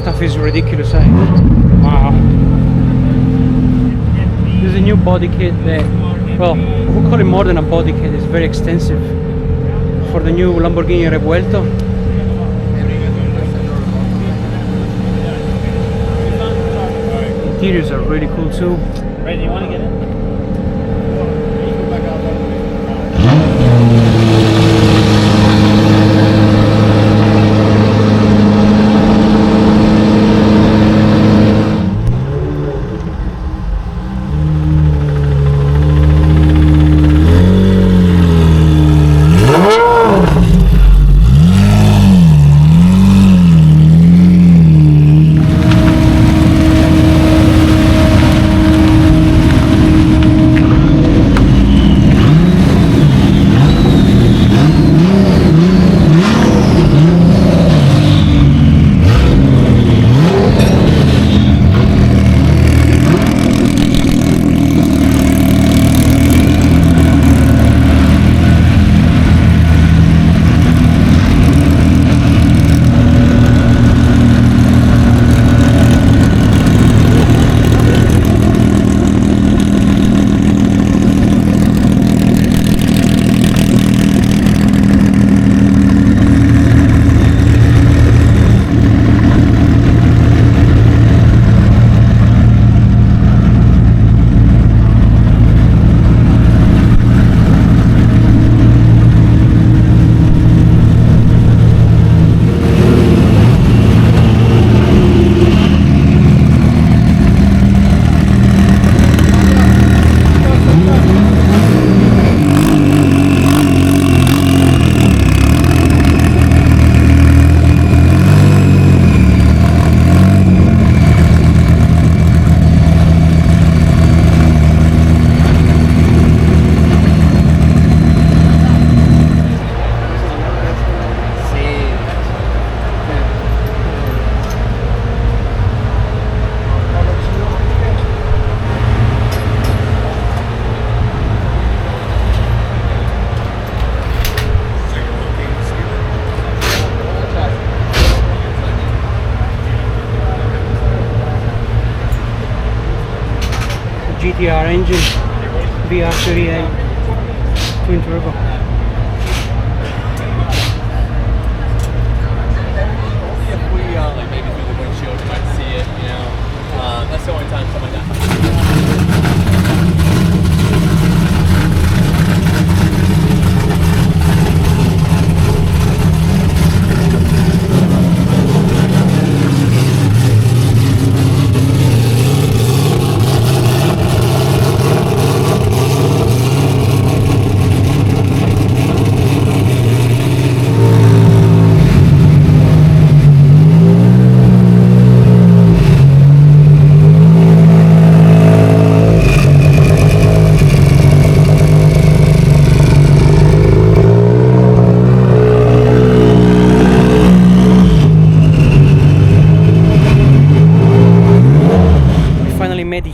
stuff is ridiculous, eh? Wow. There's a new body kit that, well, we call it more than a body kit, it's very extensive, for the new Lamborghini Revuelto. Interiors are really cool too. Ready, you want to get in? GTR engine, VR38 twin turbo. If we like maybe through the windshield, you might see it. You know, that's the only time something like that.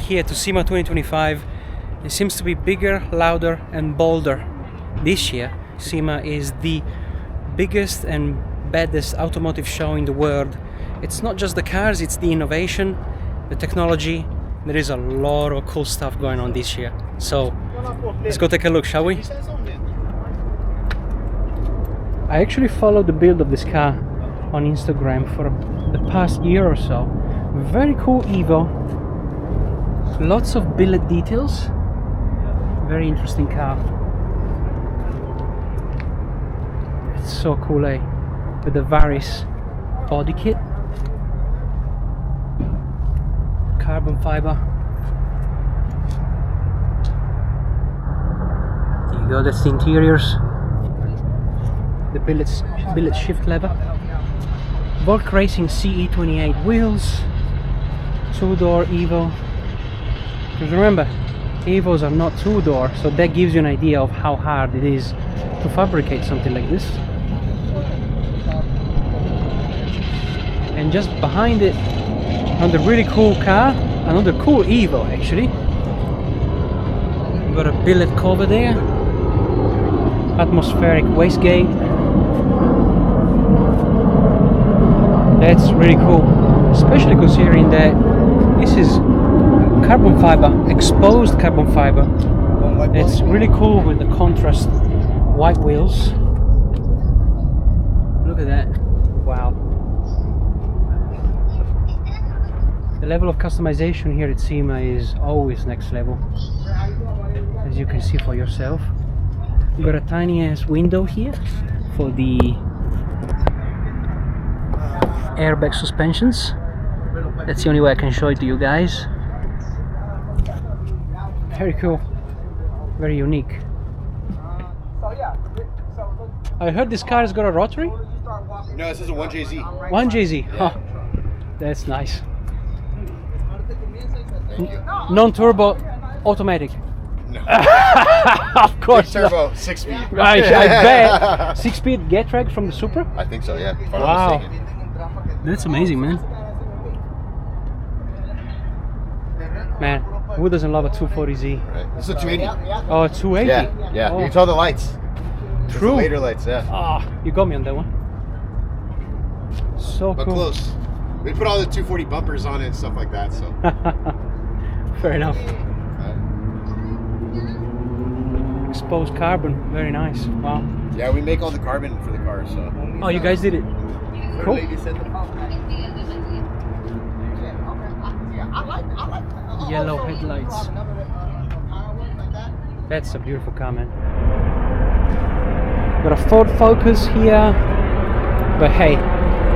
Here to SEMA 2025. It seems to be bigger, louder and bolder. This year SEMA is the biggest and baddest automotive show in the world. It's not just the cars, it's the innovation, the technology. There is a lot of cool stuff going on this year. So let's go take a look, shall we? I actually followed the build of this car on Instagram for the past year or so. Very cool Evo. Lots of billet details. Very interesting car. It's so cool, eh? With the Varis body kit. Carbon fiber. There you go, that's the interiors. The billet shift lever. Volk Racing CE28 wheels. 2-door Evo. Because remember, Evos are not 2-door, so that gives you an idea of how hard it is to fabricate something like this. And just behind it, another really cool car, another cool Evo actually. You've got a billet cover there, atmospheric wastegate. That's really cool. especially considering that this is carbon fiber, exposed carbon fiber. It's really cool with the contrast white wheels. Look at that. Wow. The level of customization here at SEMA is always next level, as you can see for yourself. We've got a tiny ass window here for the airbag suspensions. That's the only way I can show it to you guys. Very cool, very unique. I heard this car has got a rotary? No, this is a 1JZ. 1JZ, Yeah. huh. That's nice. Non-turbo, automatic. No. Of course. Big turbo, 6-speed. I bet. 6-speed get track from the Supra? I think so, yeah. If I'm Wow. not mistaken. That's amazing, man. Man, who doesn't love a 240Z? Right. This is a 280. Oh, 280? Yeah, yeah. Oh. You can tell the lights. It's the True. later lights, yeah. Ah, you got me on that one. So But cool. close. We put all the 240 bumpers on it and stuff like that, so. Fair enough. Right. Exposed carbon, very nice. Wow. Yeah, we make all the carbon for the car, so. Oh, you guys did it. Cool. Yellow headlights. That's a beautiful car, man. Got a Ford Focus here. But hey,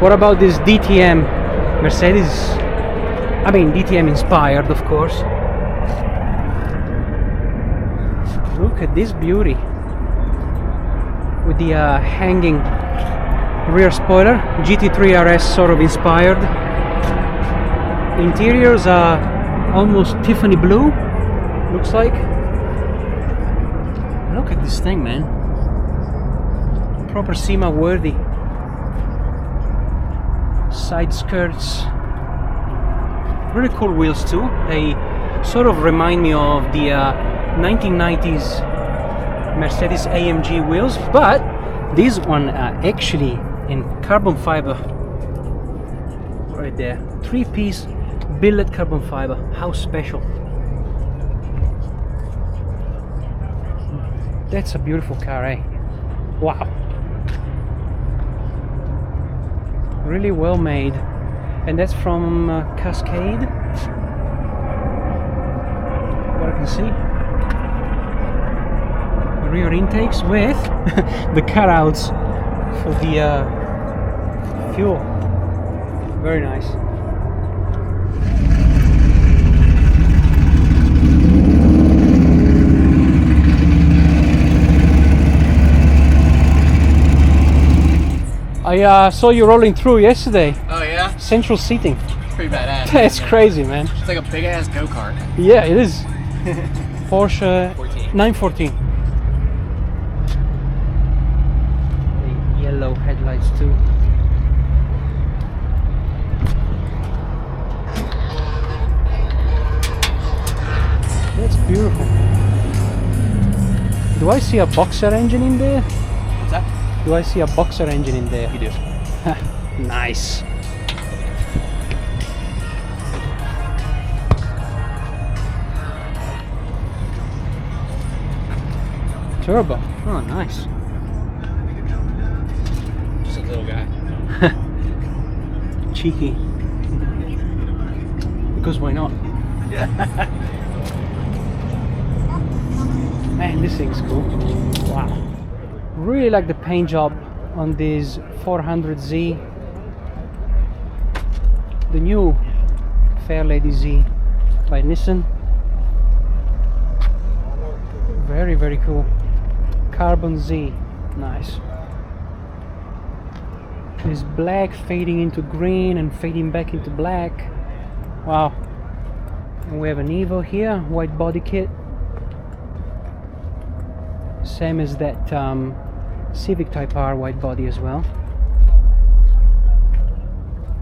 what about this DTM Mercedes? I mean, DTM inspired, of course. Look at this beauty. With the hanging rear spoiler, GT3 RS sort of inspired. Interiors are almost Tiffany blue, looks like. Look at this thing, man. Proper SEMA worthy. Side skirts. Really cool wheels too. They sort of remind me of the 1990s Mercedes AMG wheels, but this one actually in carbon fiber. Right there, 3-piece billet carbon fiber. How special! That's a beautiful car, eh? Wow! Really well made, and that's from Cascade. What I can see. Rear intakes with the cutouts for the fuel. Very nice. I saw you rolling through yesterday. Oh yeah? Central seating. It's pretty badass. That's crazy, man. It's like a big ass go-kart. Yeah, it is. Porsche 914. The yellow headlights too. That's beautiful. Do I see a boxer engine in there? What's that? Do I see a boxer engine in there? You do. Nice. Turbo. Oh, nice. Just a little guy. Cheeky. Because why not? Man, this thing's cool. Wow. Really like the paint job on this 400Z. The new Fairlady Z by Nissan. Very, very cool. Carbon Z. Nice. This black fading into green and fading back into black. Wow. And we have an Evo here, white body kit. Same as that Civic Type R white body as well.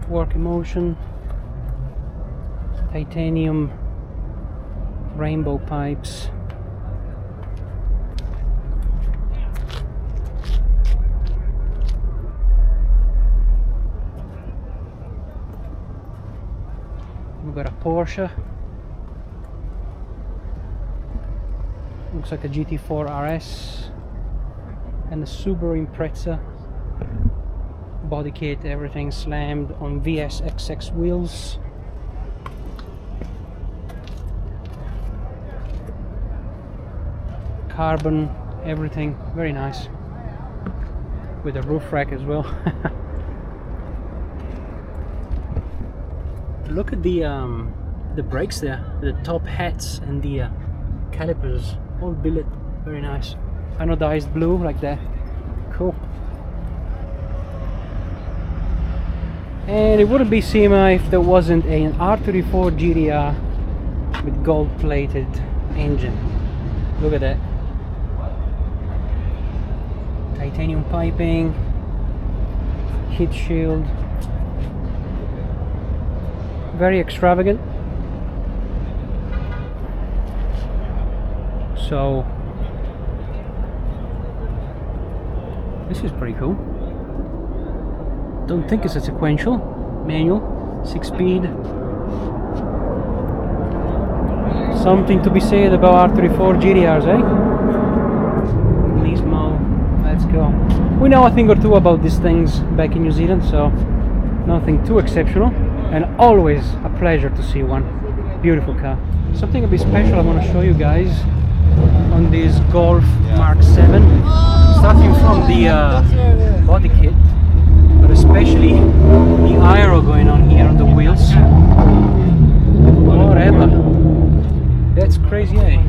Work motion, titanium rainbow pipes. We've got a Porsche. Looks like a GT4 RS. And a Subaru Impreza. Body kit, everything slammed on VSXX wheels. Carbon, everything, very nice. With a roof rack as well. Look at the brakes there, the top hats and the calipers, all billet, very nice. Anodized blue like that, cool. And it wouldn't be SEMA if there wasn't an R34 GTR with gold-plated engine. Look at that. Titanium piping, heat shield. Very extravagant. So this is pretty cool. Don't think it's a sequential manual, 6-speed. Something to be said about R34 GTRs, eh? Nismo, let's go. We know a thing or two about these things back in New Zealand, so nothing too exceptional. And always a pleasure to see one. Beautiful car. Something a bit special I want to show you guys on this Golf Mark 7. Starting from the body kit, but especially the aero going on here on the wheels. Whatever. That's crazy, eh?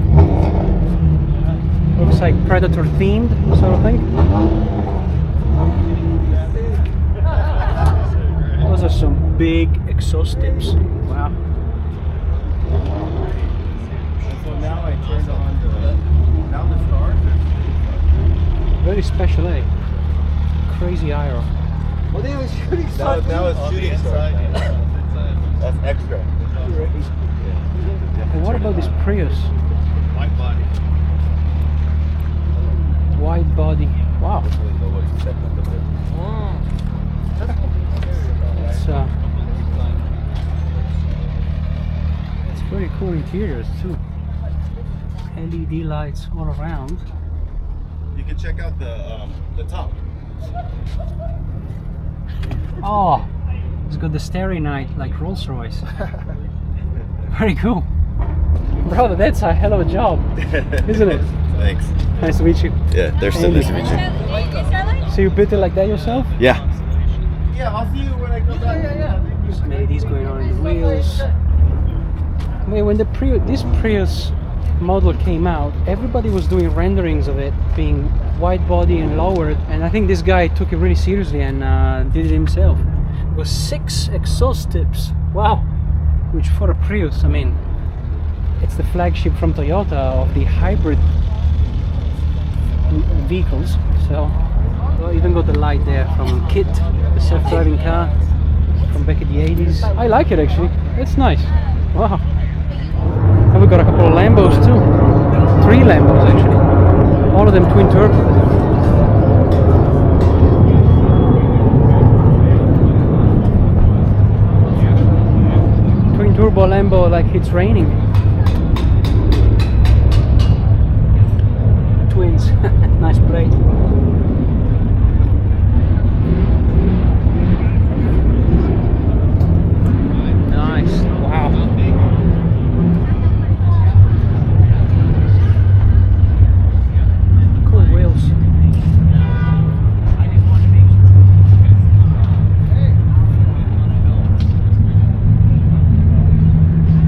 Looks like Predator themed sort of thing. Those are some big exhaust tips. Wow. So now I turned on the stars. Very special, eh? Crazy aero. Well, they was shooting stars. Now it's shooting stars. That's extra. And what about this Prius? White body. Wide body. Wow. It's very cool interiors too. LED lights all around. You can check out the top. Oh, it's got the Starry Night like Rolls Royce. Very cool. Brother, that's a hell of a job, isn't it? Thanks. Nice to meet you. Yeah, they're still nice to meet you. So you built it like that yourself? Yeah. Yeah, I'll see you when I go back. Some LEDs going on in the wheels. I mean, when this Prius model came out, everybody was doing renderings of it being wide body and lowered, and I think this guy took it really seriously and did it himself. It was 6 exhaust tips. Wow. Which for a Prius, I mean, it's the flagship from Toyota of the hybrid vehicles. So well, even got the light there from Kit, the self-driving car from back in the 80s. I like it actually. It's nice. Wow. And we got a couple of Lambos too. 3 Lambos actually. All of them twin turbo. Twin turbo Lambo like it's raining. Twins. Nice plate. Nice. Wow. Cool wheels.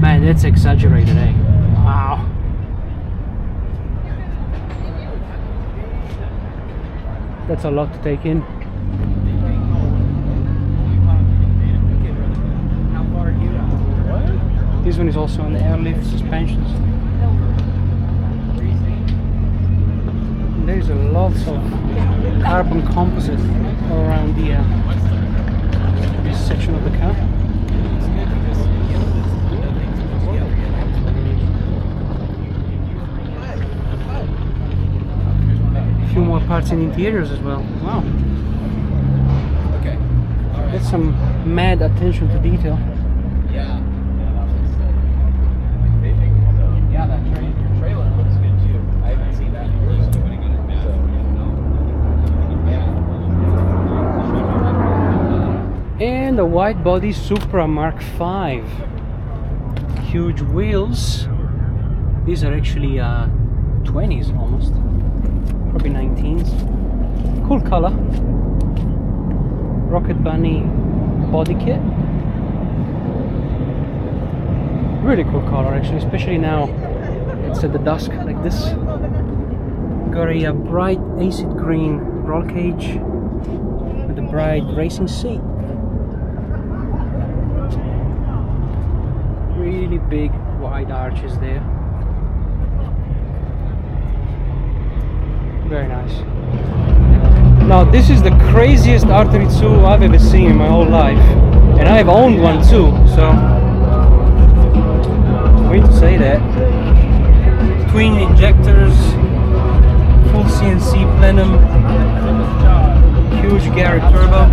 Man, that's exaggerated, eh? Wow. That's a lot to take in. This one is also on the airlift suspensions. There's a lot of carbon composite all around the this section of the car. A few more parts in interiors as well. Wow. Okay. That's some mad attention to detail. Yeah. trailer looks good too. I haven't seen that first. And a wide body Supra Mark V. Huge wheels. These are actually 20s almost. Probably 19s. Cool color. Rocket Bunny body kit. Really cool color actually, especially now it's at the dusk like this. Got a bright acid green roll cage with a bright racing seat. Really big wide arches there. Very nice. Now this is the craziest R32 I've ever seen in my whole life, and I've owned one too, so way to say that. Twin injectors, full CNC plenum, huge Garrett turbo.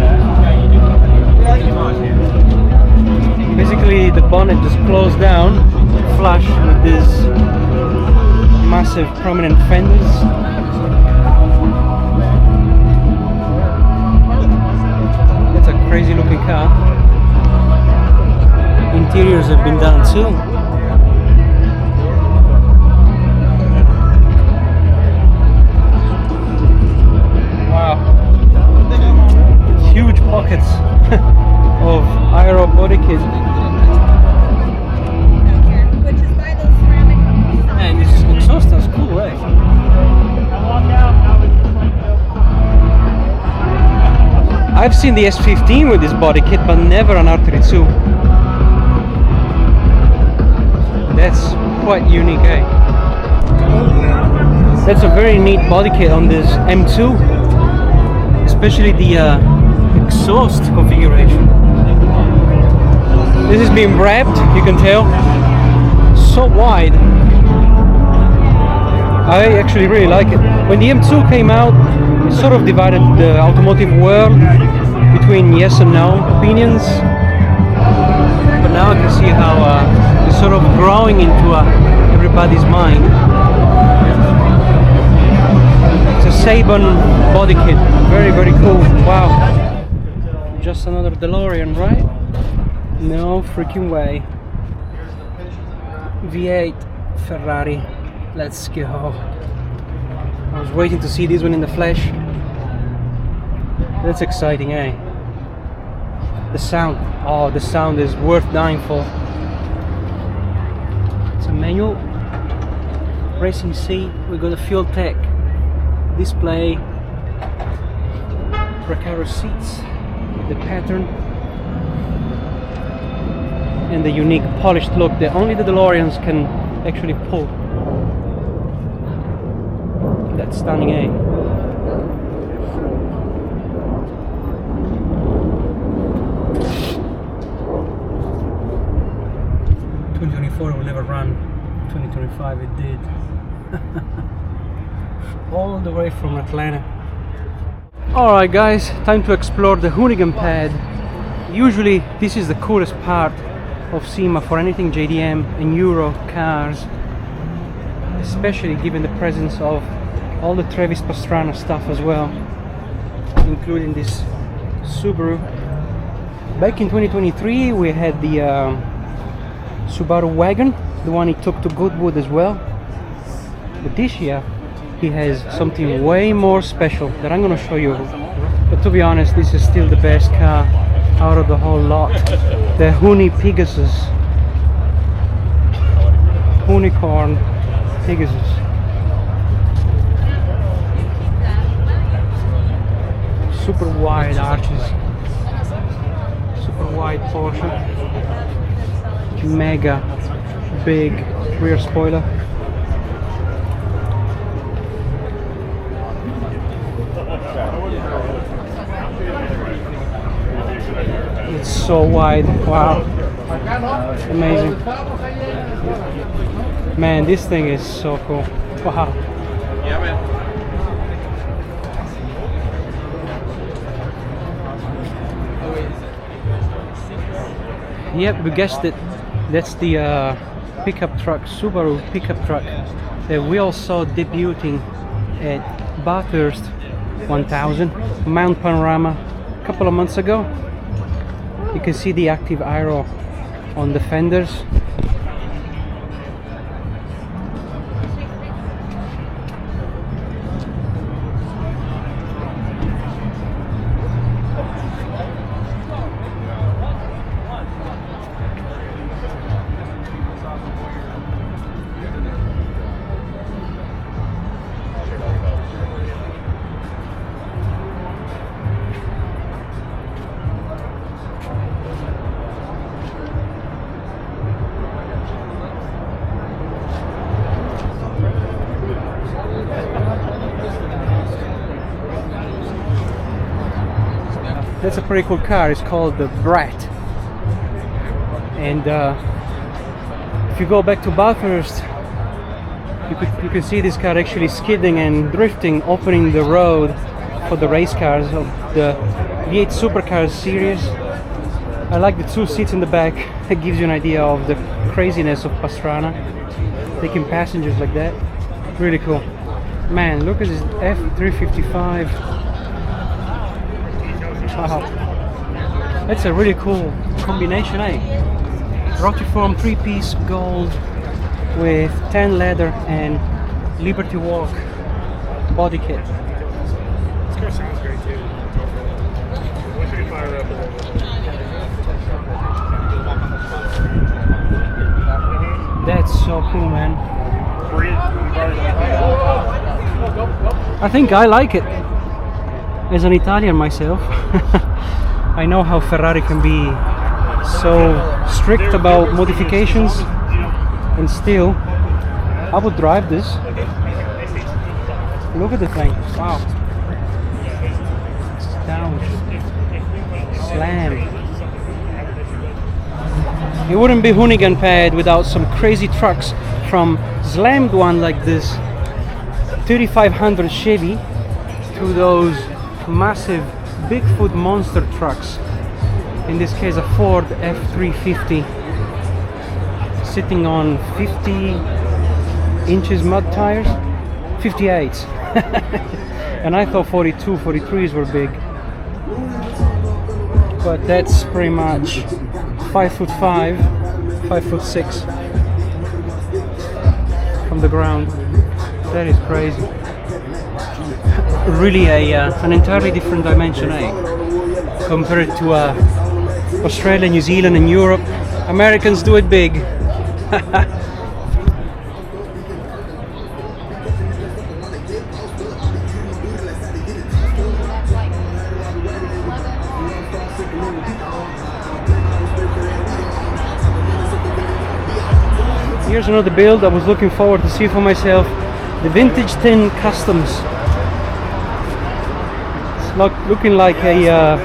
Basically the bonnet just closed down, flush with these massive prominent fenders. That's a crazy looking car. Interiors have been done too. Wow. Huge pockets of aero body kit. Man, this exhaust is cool, eh? I've seen the S15 with this body kit, but never an R32. That's quite unique, eh? That's a very neat body kit on this M2, especially the exhaust configuration. This is being wrapped, you can tell. So wide. I actually really like it. When the M2 came out, it sort of divided the automotive world between yes and no opinions. But now I can see how it's sort of growing into everybody's mind. It's a Saban body kit. Very, very cool. Wow. Just another DeLorean, right? No freaking way. V8 Ferrari. Let's go. I was waiting to see this one in the flesh. That's exciting, eh? The sound. Oh, the sound is worth dying for. It's a manual. Racing seat. We got a fuel tech display. Recaro seats with the pattern and the unique polished look that only the DeLoreans can actually pull. That's stunning, eh? Will never run. 2025 it did. All the way from Atlanta. Alright guys, time to explore the Hoonigan Pad. Usually this is the coolest part of SEMA for anything JDM and Euro cars, especially given the presence of all the Travis Pastrana stuff as well, including this Subaru. Back in 2023 we had the Subaru wagon, the one he took to Goodwood as well. But this year he has something way more special that I'm gonna show you. But to be honest, this is still the best car out of the whole lot. The Hooni Pegasus. Unicorn Pegasus. Super wide arches. Super wide Porsche. Mega big rear spoiler. It's so wide. Wow. Amazing. Man, this thing is so cool. Wow. Yeah, man. Yep, we guessed it. That's the pickup truck, Subaru pickup truck that we all saw debuting at Bathurst 1000 Mount Panorama a couple of months ago. You can see the active aero on the fenders. That's a pretty cool car. It's called the Brat, and if you go back to Bathurst, you can see this car actually skidding and drifting, opening the road for the race cars of the V8 Supercars series. I like the two seats in the back. It gives you an idea of the craziness of Pastrana, taking passengers like that. Really cool. Man, look at this F355. Wow, that's a really cool combination, eh? Rotiform 3-piece gold with tan leather and Liberty Walk body kit. This car sounds great too. Wish we could fire it up a little bit. That's so cool, man. I think I like it. As an Italian myself, I know how Ferrari can be so strict about modifications, and still I would drive this. Look at the thing. Wow. Down. Slam. It wouldn't be Hoonigan Pad without some crazy trucks, from slammed one like this 3500 Chevy to those massive Bigfoot monster trucks. In this case a Ford F350 sitting on 50 inches mud tires, 58 and I thought 42, 43s were big, but that's pretty much 5'5", 5'6" from the ground. That is crazy. Really an entirely different dimension, eh? Compared to Australia, New Zealand and Europe. Americans do it big. Here's another build I was looking forward to see for myself. The Vintage 10 Customs. Looking like a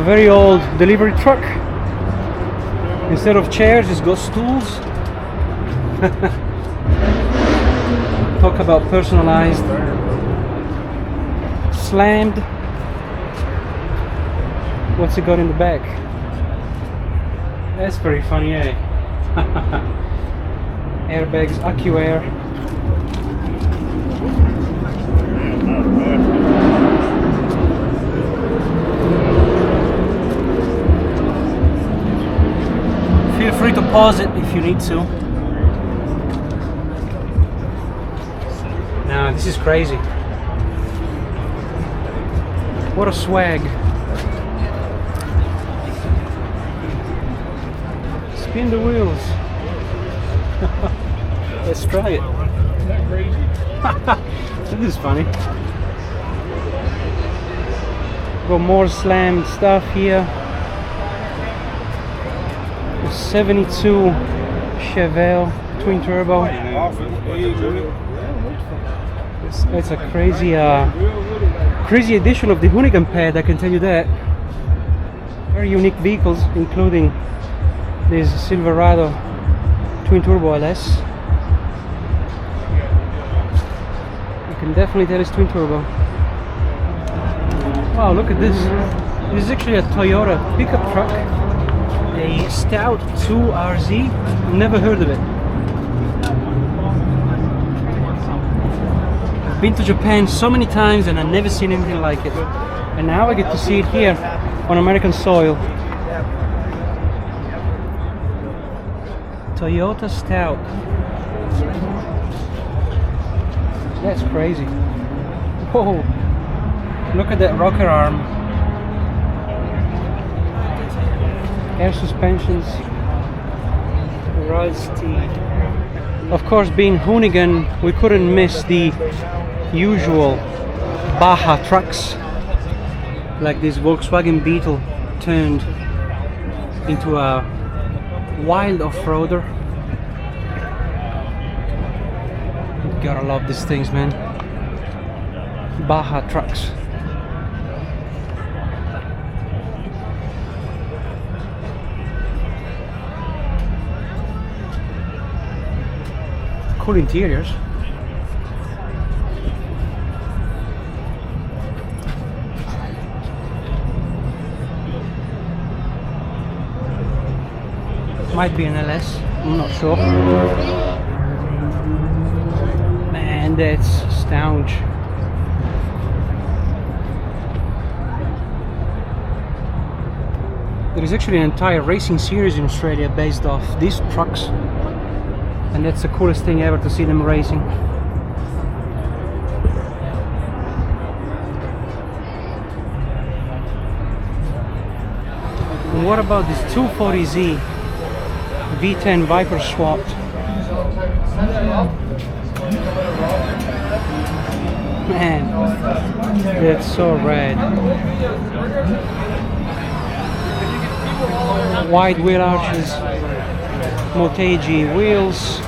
very old delivery truck. Instead of chairs, it's got stools. Talk about personalized. Slammed. What's it got in the back? That's very funny, eh? Airbags, AccuAir. Feel free to pause it if you need to. Now this is crazy. What a swag. Spin the wheels. Let's try it. Isn't that crazy? This is funny. Got more slammed stuff here. The 72 Chevelle twin turbo. It's a crazy crazy edition of the Hoonigan Pad, I can tell you that. Very unique vehicles, including this Silverado twin turbo LS. You can definitely tell it's twin turbo. Wow, look at this. This is actually a Toyota pickup truck. A Stout 2RZ. Never heard of it. Been to Japan so many times and I've never seen anything like it. And now I get to see it here on American soil. Toyota Stout. That's crazy. Whoa! Look at that rocker arm. Air suspensions. Rusty. Of course, being Hoonigan, we couldn't miss the usual Baja trucks, like this Volkswagen Beetle turned into a wild off-roader. Gotta love these things, man. Baja trucks. Cool interiors. Might be an LS, I'm not sure. Man, that's staunch. There is actually an entire racing series in Australia based off these trucks, and that's the coolest thing ever to see them racing. And what about this 240Z V10 Viper swapped? Man, that's so rad. Wide wheel arches, Motegi wheels.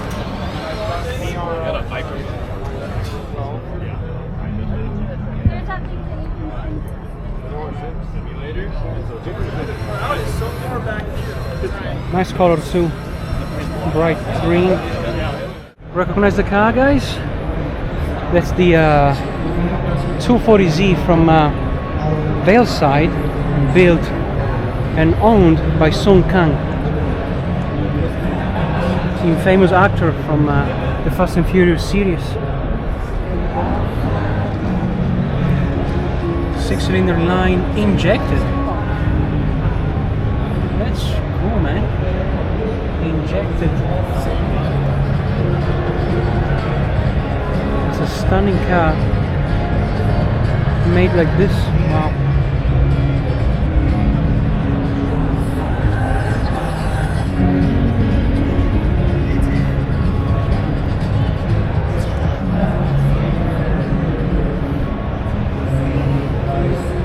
Nice color too, bright green. Recognize the car, guys? That's the 240Z from Valeside, built and owned by Sung Kang, the famous actor from the Fast and Furious series. 6-cylinder line injected. That's cool, man. Injected. It's a stunning car. Made like this. Wow.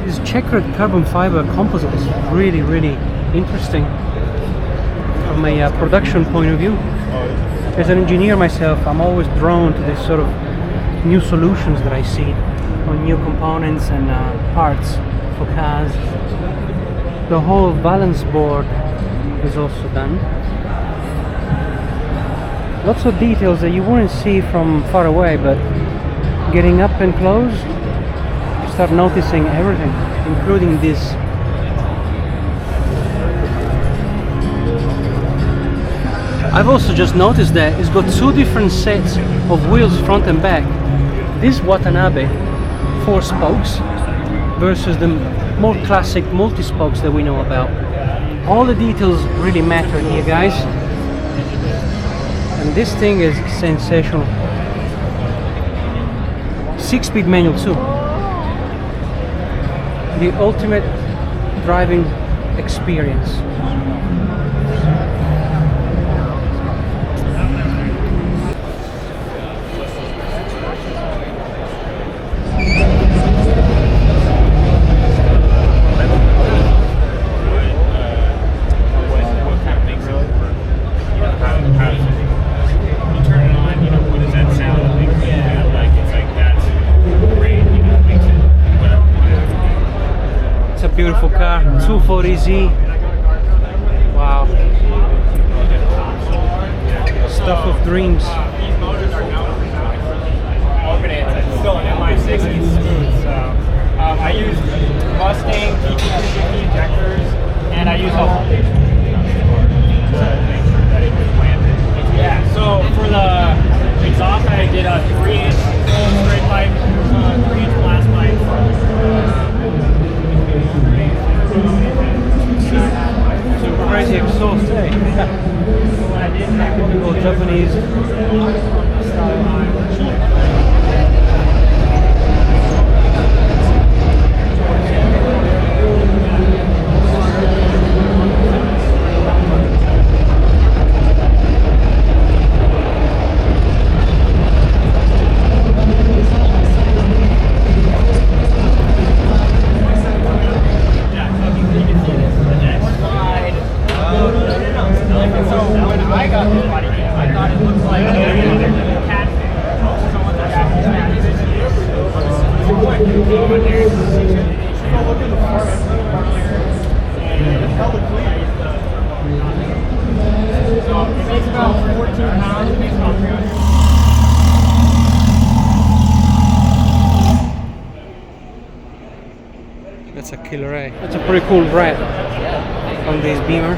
This checkered carbon fiber composite is really, really interesting from a production point of view. As an engineer myself, I'm always drawn to this sort of new solutions that I see on new components and parts for cars. The whole valence board is also done. Lots of details that you wouldn't see from far away, but getting up and close, you start noticing everything, including this. I've also just noticed that it's got two different sets of wheels, front and back. This Watanabe 4 spokes versus the more classic multi-spokes that we know about. All the details really matter here, guys. And this thing is sensational. 6-speed manual too. The ultimate driving experience. Beautiful car, 240Z. Wow. Stuff of dreams. It's still an MI6 smooth, so I use Mustang GT50 injectors, and I use a yeah, so for the exhaust I did a 3-inch straight pipe, 3-inch glass pipe. Super crazy exhaust, eh? Typical Japanese style. That's a killer, eh? That's a pretty cool wrap on this Beamer.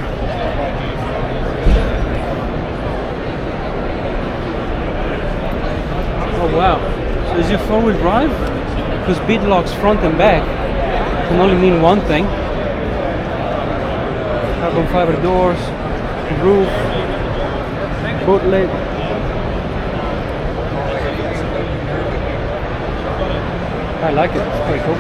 Oh wow, so is it four-wheel drive? Because bead locks front and back can only mean one thing. Carbon fiber doors, roof, boot lid. I like it, it's pretty cool.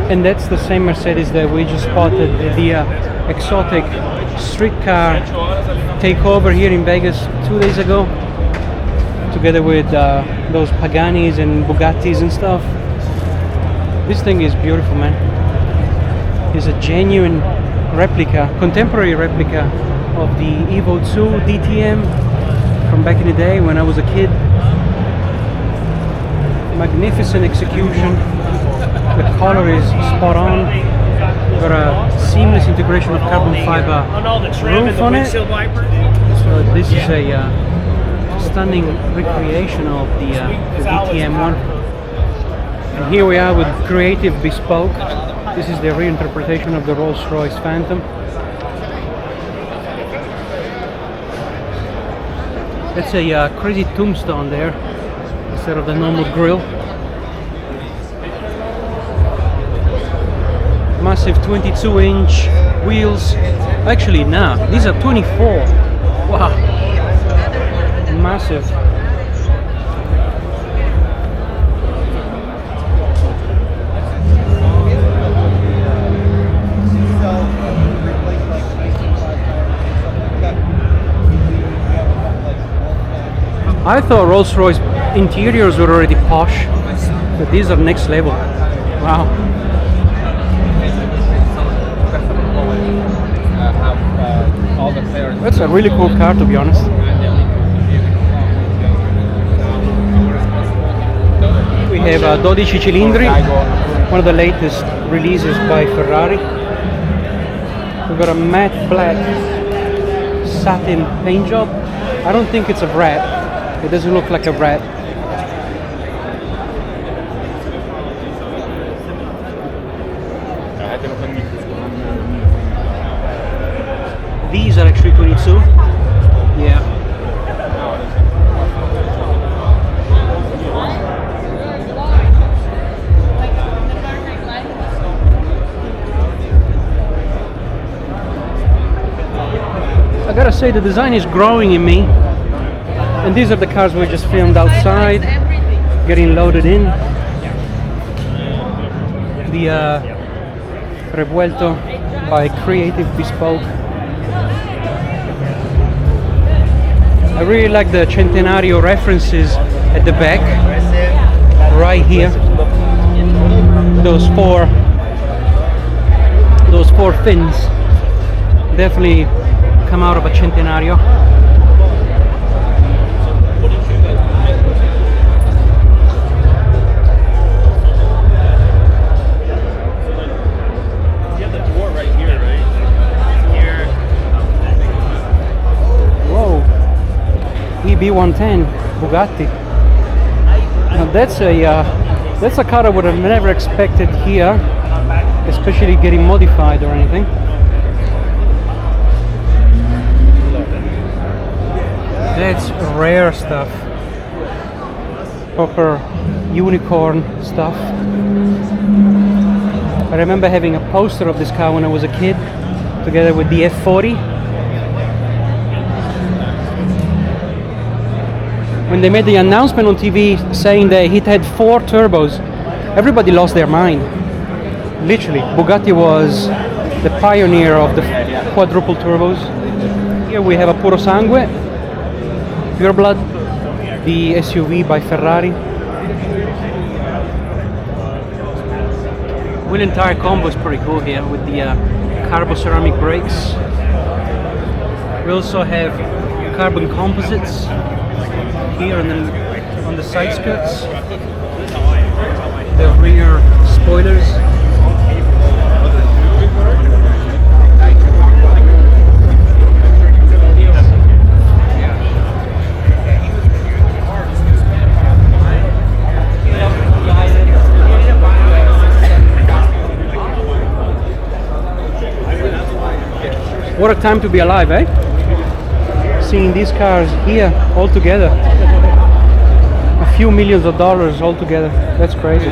And that's the same Mercedes that we just spotted at the exotic street car takeover here in Vegas 2 days ago, together with those Paganis and Bugattis and stuff. This thing is beautiful, man. It's a genuine replica, contemporary replica of the Evo 2 DTM from back in the day when I was a kid. Magnificent execution. The color is spot on. Got a seamless integration of carbon fiber roof on it. So this is a stunning recreation of the DTM one. And here we are with Creative Bespoke. This is the reinterpretation of the Rolls-Royce Phantom. It's a crazy tombstone there instead of the normal grille. Massive 22-inch wheels. Actually, nah, these are 24. Wow, massive. I thought Rolls-Royce interiors were already posh, but these are next level. Wow. That's a really cool car, to be honest. We have a 12 cilindri, one of the latest releases by Ferrari. We've got a matte black satin paint job. I don't think it's a wrap. It doesn't look like a wrap. These are actually 22. Yeah. I gotta say, the design is growing in me. And these are the cars we just filmed outside, getting loaded in. The Revuelto by Creative Bespoke. I really like the Centenario references at the back, right here. Those four fins definitely come out of a Centenario. B110 Bugatti. Now that's a car I would have never expected here, especially getting modified or anything. That's rare stuff. Proper unicorn stuff. I remember having a poster of this car when I was a kid, together with the F40. When they made the announcement on TV saying that it had 4 turbos, everybody lost their mind. Literally, Bugatti was the pioneer of the quadruple turbos. Here we have a Puro Sangue, Pure Blood, the SUV by Ferrari. Wheel and tire combo is pretty cool here with the carbon ceramic brakes. We also have carbon composites here and then on the side skirts. The rear spoilers. What a time to be alive, eh? Seeing these cars here all together. A few millions of dollars all together. That's crazy.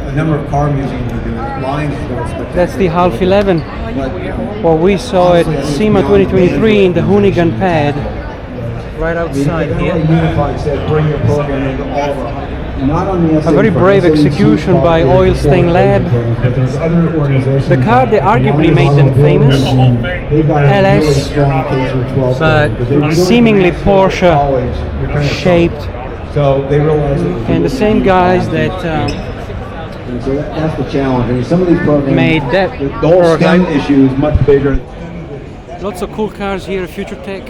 A number of car museums are doing lines of those. That's the Half 11. What we saw at SEMA 2023 in the Hoonigan Pad. Right outside here. Unified said bring your program into all of our. A very brave execution by Oil Stain Lab. The car that arguably made them famous, LS, but seemingly Porsche shaped, and the same guys that so that's the challenge. I mean, some of these programs made that the whole STEM issue is much bigger. Lots of cool cars here at Future Tech,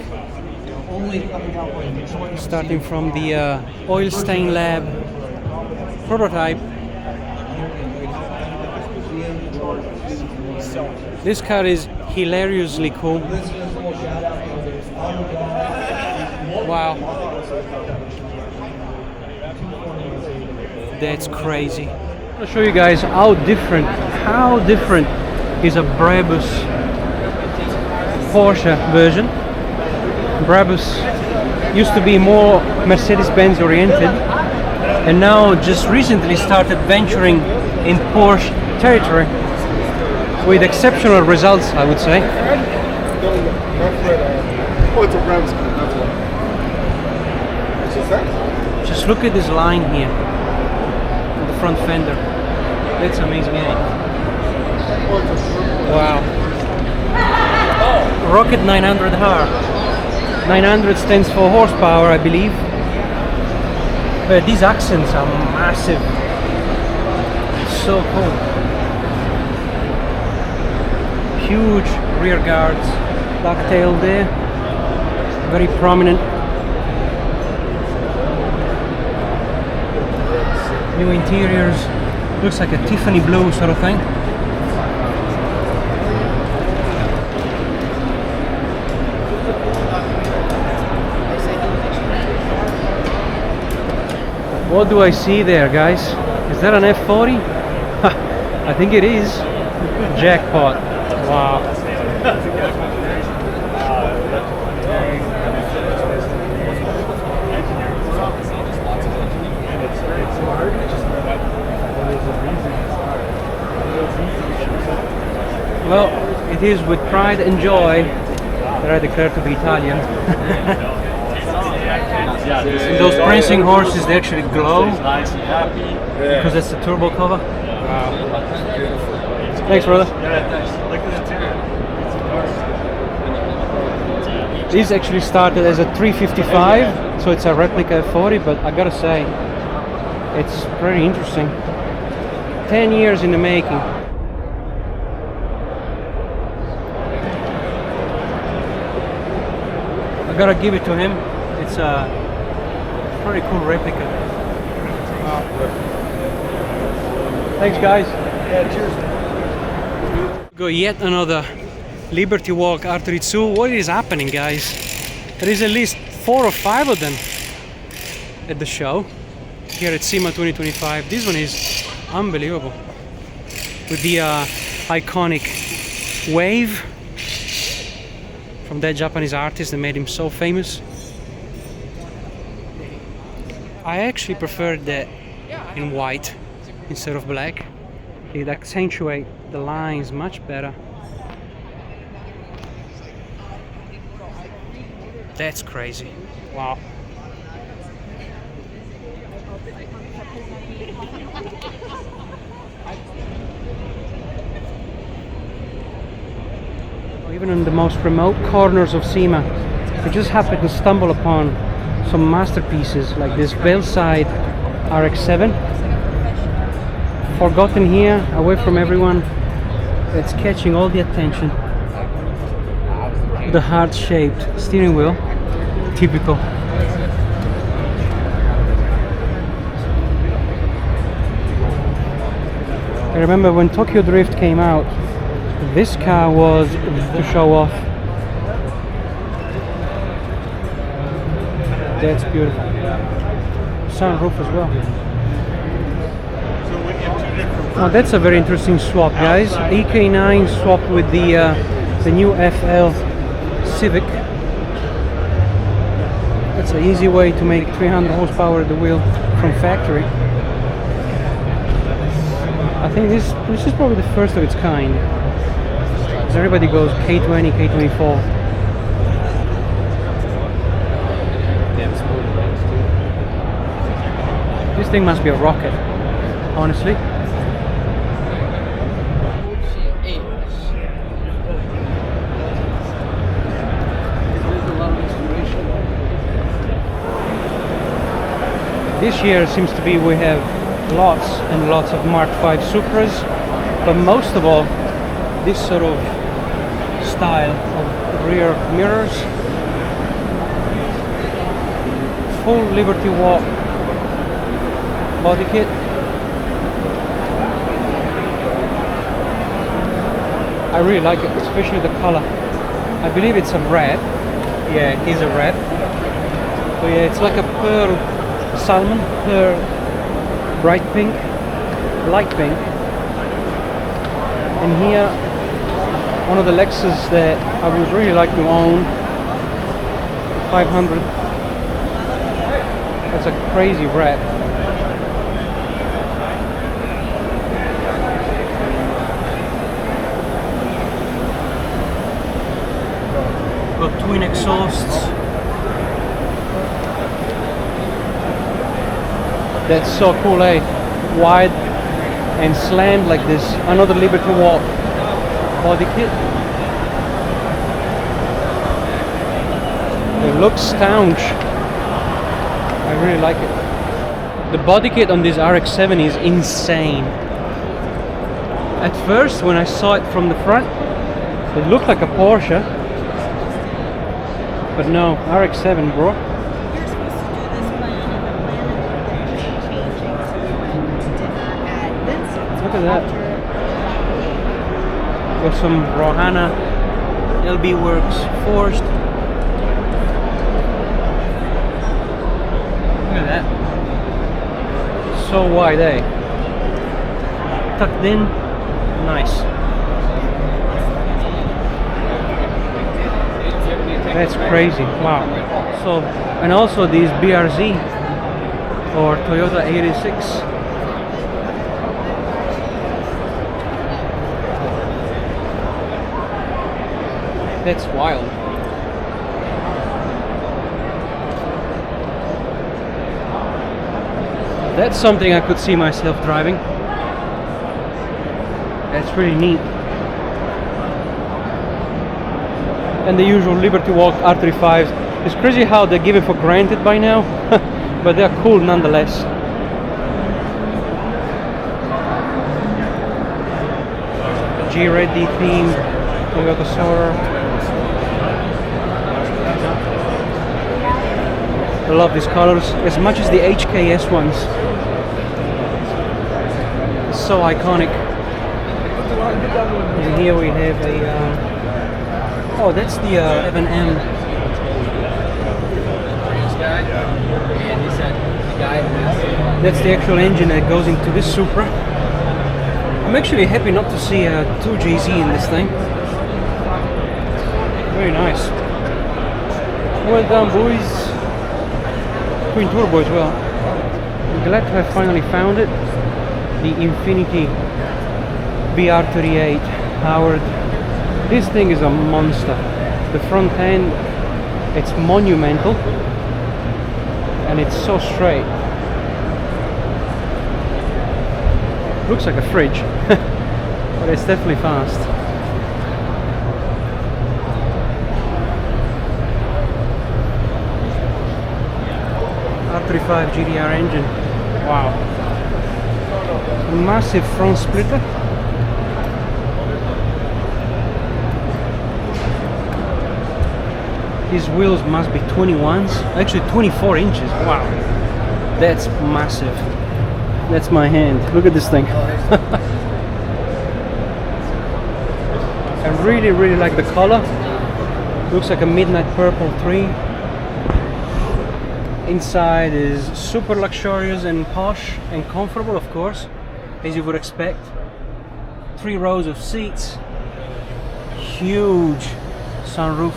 starting from the Oil Stain Lab prototype. This car is hilariously cool. Wow. That's crazy. I'll show you guys how different is a Brabus Porsche version. Brabus used to be more Mercedes-Benz oriented, and now just recently started venturing in Porsche territory with exceptional results, I would say. Oh, it's a Brabus. Just look at this line here on the front fender. That's amazing, eh? Wow. Rocket 900R. 900 stands for horsepower, I believe. But these accents are massive. So cool. Huge rear guards, black tail there, very prominent. New interiors, looks like a Tiffany blue sort of thing. What do I see there, guys? Is that an F40? I think it is. Jackpot. Wow. Well, it is with pride and joy that I declare to be Italian. And those prancing horses, they actually glow because it's the turbo cover. Wow. Thanks, brother. This actually started as a 355, so it's a replica F40, but I gotta say, it's pretty interesting. 10 years in the making. I gotta give it to him. It's a pretty cool replica. Wow. Thanks, guys. Yeah, cheers. Go yet another Liberty Walk R32. What is happening, guys? There is at least 4 or 5 of them at the show here at SEMA 2025. This one is unbelievable with the iconic wave. from that Japanese artist that made him so famous. I actually prefer that in white instead of black. It accentuates the lines much better. That's crazy. Wow. Even in the most remote corners of SEMA, I just happened to stumble upon some masterpieces like this Bellside RX-7. Forgotten here, away from everyone. It's catching all the attention. The heart-shaped steering wheel, typical. I remember when Tokyo Drift came out, this car was to show off. That's beautiful. Sunroof as well. Oh, that's a very interesting swap, guys. EK9 swapped with the new FL Civic. That's an easy way to make 300 horsepower at the wheel from factory. I think this is probably the first of its kind. Because everybody goes K20, K24. This thing must be a rocket, honestly. This year seems to be we have lots and lots of Mark V Supras, but most of all this sort of style of rear mirrors, full Liberty Walk body kit. I really like it, especially the color. I believe it's a red. Yeah, it is a red. So yeah, it's like a pearl salmon, pearl, bright pink, light pink. And here, one of the Lexus that I would really like to own, 500. That's a crazy red. Got twin exhausts. That's so cool, eh? Wide and slammed like this. Another Liberty Walk body kit. It looks staunch. I really like it. The body kit on this RX-7 is insane. At first, when I saw it from the front, it looked like a Porsche. But no, RX-7, bro. Look at that. Got some Rohana LB Works forged. Look at that. So wide, eh? Tucked in. Nice. That's crazy. Wow. So, and also these BRZ or Toyota 86. That's wild. That's something I could see myself driving. That's really neat. And the usual Liberty Walk R35s. It's crazy how they give it for granted by now, but they're cool nonetheless. G-Ready themed Toyota Soarer. I love these colors as much as the HKS ones. It's so iconic. And here we have a oh, that's the F&M. That's the actual engine that goes into this Supra. I'm actually happy not to see a 2GZ in this thing. Very nice. Well done, boys. Twin turbo as well. I'm glad to have finally found it. The Infiniti BR38 Howard. This thing is a monster. The front end, it's monumental, and it's so straight. Looks like a fridge, but it's definitely fast. R35 GDR engine. Wow. Massive front splitter. These wheels must be 21s, actually 24 inches. Wow. That's massive. That's my hand. Look at this thing. I really, really like the color. Looks like a midnight purple 3. Inside is super luxurious and posh and comfortable, of course, as you would expect. 3 rows of seats. Huge sunroof.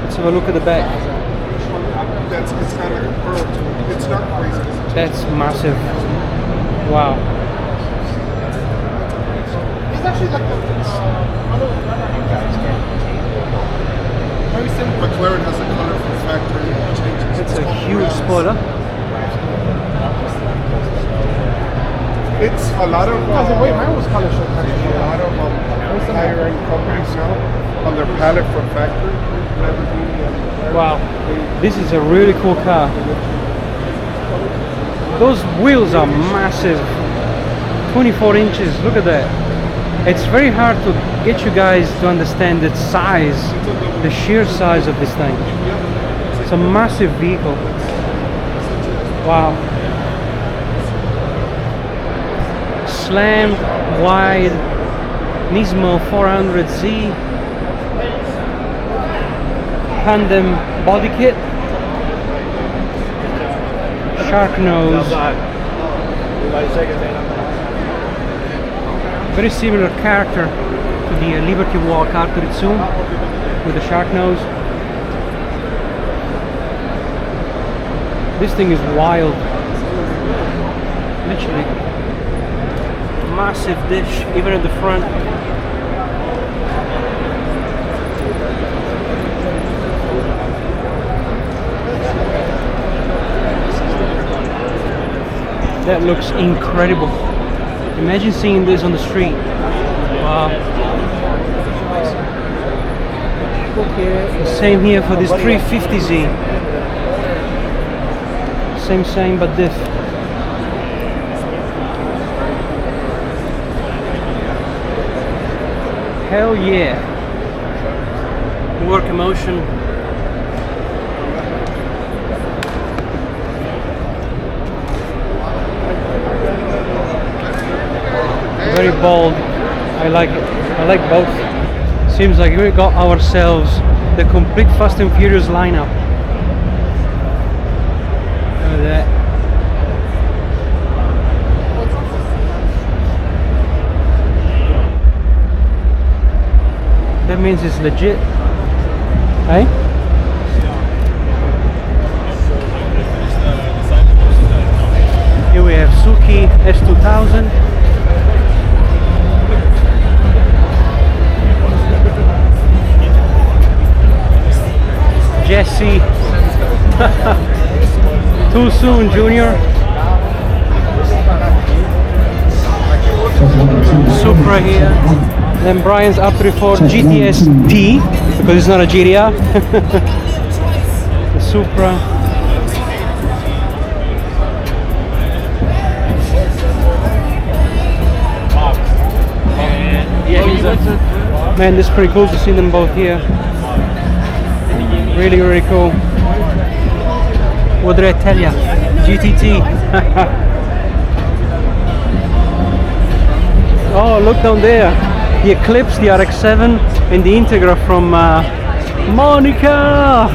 Let's have a look at the back. It's kind of like a pearl too. It's not crazy. That's massive. Wow. It's actually like McLaren has a color from factory changes. It's a huge spoiler. It's a lot of wait, mine was color show kind of a lot of higher end companies now on their palette from factory. Laborghini and Wow, this is a really cool car. Those wheels are massive. 24 inches, look at that. It's very hard to get you guys to understand the size, the sheer size of this thing. It's a massive vehicle. Wow. Slammed, wide, Nismo 400Z. Pandem body kit. Shark nose. Very similar character to the Liberty Walk Arturizum with the shark nose. This thing is wild. Literally. Massive dish, even at the front. That looks incredible. Imagine seeing this on the street. Wow. Same here for this 350Z. Same, but diff. Hell yeah. Work emotion. Very bold. I like it. I like both. Seems like we got ourselves the complete Fast and Furious lineup. Look at that. That means it's legit. Hey? Here we have Suki S2000. Jesse. Too soon, Junior. Supra here. Then Brian's R34 GTS T, because it's not a GTR. The Supra. Man, this is pretty cool to see them both here. Really, really cool. What did I tell ya? GTT. Oh, look down there. The Eclipse, the RX-7, and the Integra from Monica.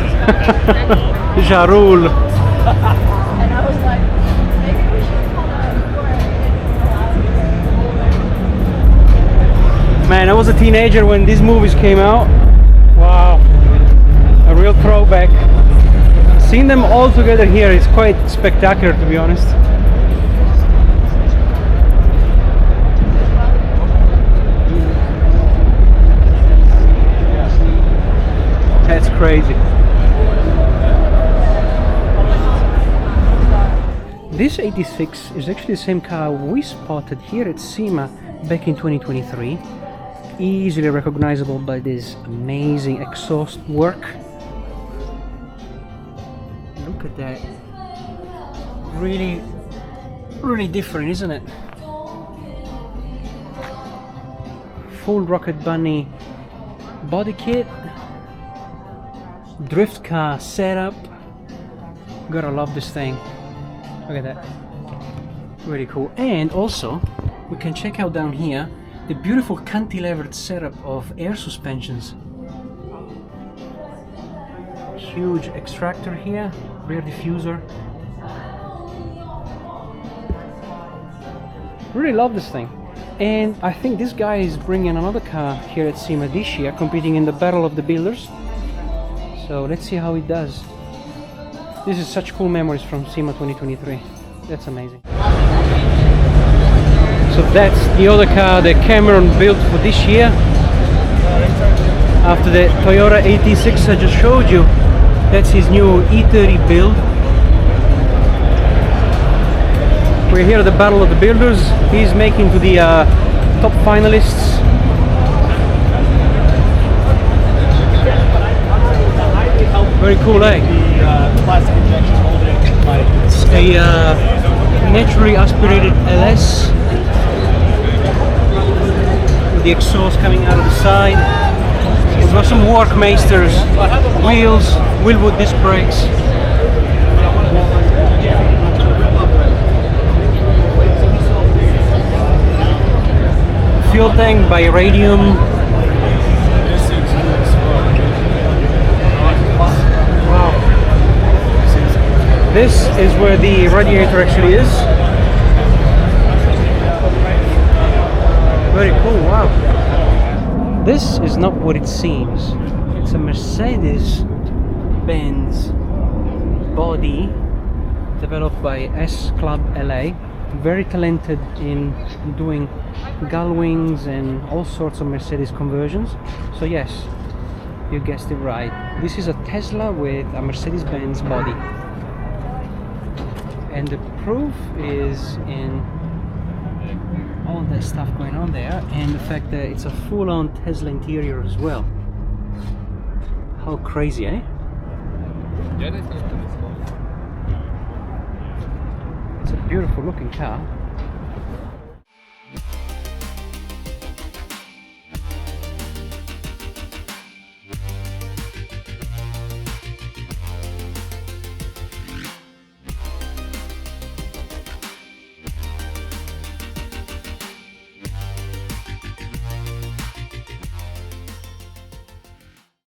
Jarul. was a teenager when these movies came out. Wow, a real throwback. Seeing them all together here is quite spectacular, to be honest. That's crazy. This 86 is actually the same car we spotted here at SEMA back in 2023. Easily recognizable by this amazing exhaust work. Look at that. Really, really different, isn't it? Full Rocket Bunny body kit. Drift car setup. Gotta love this thing. Look at that. Really cool. And also, we can check out down here the beautiful cantilevered setup of air suspensions. Huge extractor here, rear diffuser. Really love this thing. And I think this guy is bringing another car here at SEMA this year, competing in the Battle of the Builders. So let's see how it does. This is such cool memories from SEMA 2023. That's amazing. So that's the other car that Cameron built for this year. After the Toyota 86 I just showed you, that's his new E30 build. We're here at the Battle of the Builders. He's making to the top finalists. Very cool, eh? Plastic injection molding. A naturally aspirated LS with the exhaust coming out of the side. We've got some Workmeisters wheels, Willwood disc brakes. Fuel tank by Radium. This is where the radiator actually is. Very cool, wow. This is not what it seems. It's a Mercedes-Benz body developed by S Club LA. Very talented in doing gull wings and all sorts of Mercedes conversions. So yes, you guessed it right. This is a Tesla with a Mercedes-Benz body. And the proof is in all that stuff going on there, and the fact that it's a full-on Tesla interior as well. How crazy, eh? It's a beautiful looking car.